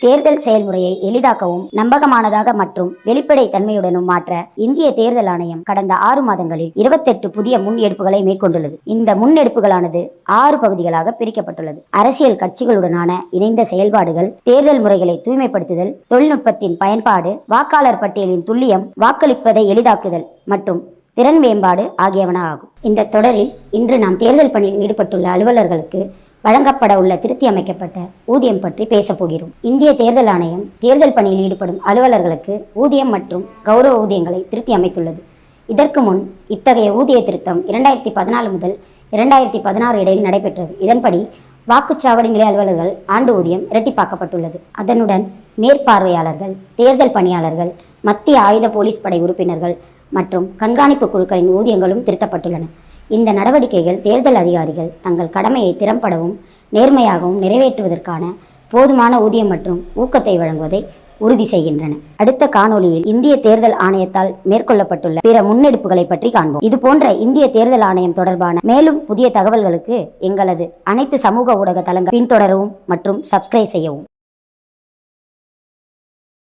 தேர்தல் செயல்முறையை எளிதாக்கவும் நம்பகமானதாக மற்றும் வெளிப்படை தன்மையுடனும் மாற்ற இந்திய தேர்தல் ஆணையம் கடந்த 6 மாதங்களில் 28 புதிய முன்னெடுப்புகளை மேற்கொண்டுள்ளது. இந்த முன்னெடுப்புகளானது 6 பகுதிகளாக பிரிக்கப்பட்டுள்ளது. அரசியல் கட்சிகளுடனான இணைந்த செயல்பாடுகள், தேர்தல் முறைகளை தூய்மைப்படுத்துதல், தொழில்நுட்பத்தின் பயன்பாடு, வாக்காளர் பட்டியலின் துல்லியம், வாக்களிப்பதை எளிதாக்குதல் மற்றும் திறன் மேம்பாடு ஆகியவன ஆகும். இந்த தொடரில் இன்று நாம் தேர்தல் பணியில் ஈடுபட்டுள்ள அலுவலர்களுக்கு வழங்கப்பட உள்ள திருத்தி அமைக்கப்பட்ட ஊதியம் பற்றி பேசப் போகிறோம். இந்திய தேர்தல் ஆணையம் தேர்தல் பணியில் ஈடுபடும் அலுவலர்களுக்கு ஊதியம் மற்றும் கௌரவ ஊதியங்களை திருத்தி அமைத்துள்ளது. இதற்கு முன் இத்தகைய ஊதிய திருத்தம் 2014 முதல் 2016 இடையில் நடைபெற்றது. இதன்படி வாக்குச்சாவடி நிலை அலுவலர்கள் ஆண்டு ஊதியம் இரட்டிப்பாக்கப்பட்டுள்ளது. அதனுடன் மேற்பார்வையாளர்கள், தேர்தல் பணியாளர்கள், மத்திய ஆயுத போலீஸ் படை உறுப்பினர்கள் மற்றும் கண்காணிப்பு குழுக்களின் ஊதியங்களும் திருத்தப்பட்டுள்ளன. இந்த நடவடிக்கைகள் தேர்தல் அதிகாரிகள் தங்கள் கடமையை திறம்படவும் நேர்மையாகவும் நிறைவேற்றுவதற்கான போதுமான ஊதியம் மற்றும் ஊக்கத்தை வழங்குவதை உறுதி செய்கின்றன. அடுத்த காணொளியில் இந்திய தேர்தல் ஆணையத்தால் மேற்கொள்ளப்பட்டுள்ள பிற முன்னெடுப்புகளை பற்றி காண்போம். இது போன்ற இந்திய தேர்தல் ஆணையம் தொடர்பான மேலும் புதிய தகவல்களுக்கு எங்களது அனைத்து சமூக ஊடக தளங்களை பின்தொடரவும் மற்றும் சப்ஸ்கிரைப் செய்யவும்.